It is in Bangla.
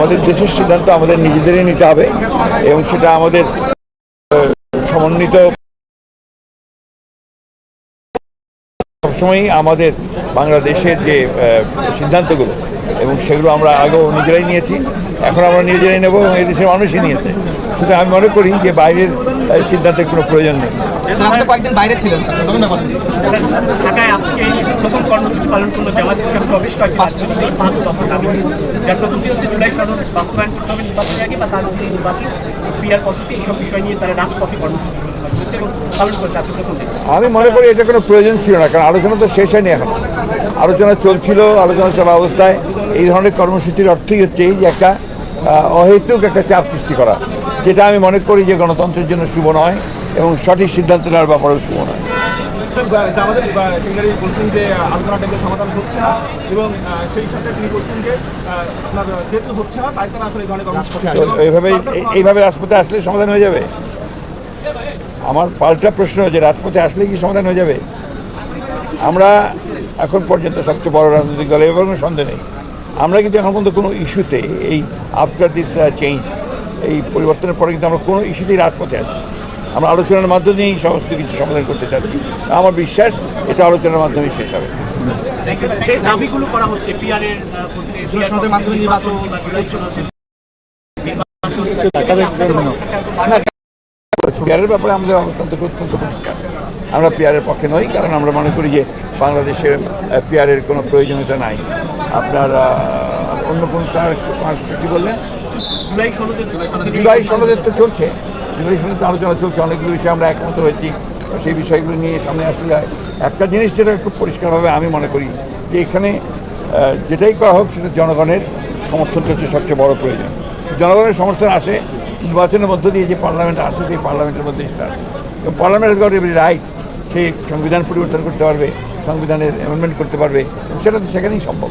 আমাদের দেশের সিদ্ধান্ত আমাদের নিজেদেরই নিতে হবে এবং সেটা আমাদের সমন্বিত সবসময়ই আমাদের বাংলাদেশের যে সিদ্ধান্তগুলো এবং সেগুলো আমরা আগেও নিজেরাই নিয়েছি, এখন আমরা নিজেরাই নেব এবং এই দেশের মানুষই নিয়েছে। সুতরাং আমি মনে করি যে বাইরের সিদ্ধান্তের কোনো প্রয়োজন নেই। কয়েকদিন বাইরে ছিলেন ঢাকায় আজকে প্রথম কর্মসূচি পালন করলো জামাত ইসলাম সহ বেশ কয়েক 5 দফা দাবি, যার প্রথমটি হচ্ছে জুলাই সনদ বাস্তবায়ন করতে হবে নির্বাচনের আগে বা তার মধ্যে নির্বাচন ক্রিয়ার পদ্ধতি এইসব বিষয় নিয়ে তারা রাজপথে কর্মসূচি পালন করছে আজকে প্রথম দিন। আমি মনে করি এটা কোনো প্রয়োজন ছিল না, কারণ আলোচনা তো শেষ হয়নি, এখন আলোচনা চলছিল। আলোচনা চলা অবস্থায় এই ধরনের কর্মসূচির অর্থই হচ্ছে এই যে একটা অহেতুক একটা চাপ সৃষ্টি করা, যেটা আমি মনে করি যে গণতন্ত্রের জন্য শুভ নয় এবং সঠিক সিদ্ধান্ত নেওয়ার ব্যাপারেও শুভ নয়। আমাদের সেক্রেটারি বলছেন যে আলোচনা টেবিল সমাধান হচ্ছে না এবং সেই সাথে তিনি বলছেন যে আপনার যেহেতু হচ্ছে না তাই তারা আসলে এইভাবে রাজপথে আসলে সমাধান হয়ে যাবে? আমার পাল্টা প্রশ্ন যে রাজপথে আসলে কি সমাধান হয়ে যাবে? আমরা এখন পর্যন্ত সবচেয়ে বড় রাজনৈতিক দল, এবার কোনো সন্দেহ নেই। আমরা কিন্তু এখন পর্যন্ত কোনো ইস্যুতে এই আফটার দিস চেঞ্জ, এই পরিবর্তনের পরে কিন্তু আমরা কোনো ইস্যুতেই রাজপথে আসি। আমরা আলোচনার মাধ্যমেই এই সমস্ত কিছু সমাধান করতে চাচ্ছি। আমার বিশ্বাস এটা আলোচনার মাধ্যমে শেষ হবে। সেই দাবিগুলো করা হচ্ছে পিআরের মাধ্যমে নির্বাচন, পিআরের ব্যাপারে আমাদের অবস্থান তো অত্যন্ত পরিষ্কার। আমরা পিআরের পক্ষে নই, কারণ আমরা মনে করি যে বাংলাদেশের পিআরের কোনো প্রয়োজনীয়তা নাই। আপনার অন্য কোন কি বললেন? জুলাই সনদের তো চলছে, জুলাই সনদের আলোচনা চলছে, অনেকগুলো বিষয়ে আমরা একমত হয়েছি। সেই বিষয়গুলো নিয়ে সামনে আসতে যায়। একটা জিনিস যেটা খুব পরিষ্কারভাবে আমি মনে করি যে এখানে যেটাই করা হোক সেটা জনগণের সমর্থনটা হচ্ছে সবচেয়ে বড় প্রয়োজন। জনগণের সমর্থন আসে নির্বাচনের মধ্য দিয়ে, যে পার্লামেন্ট আসে সেই পার্লামেন্টের মধ্যে সেটা আসে। পার্লামেন্ট গট এভরি রাইট, সে সংবিধান পরিবর্তন করতে পারবে, সংবিধানের অ্যামেন্ডমেন্ট করতে পারবে, সেটা তো সেখানেই সম্ভব।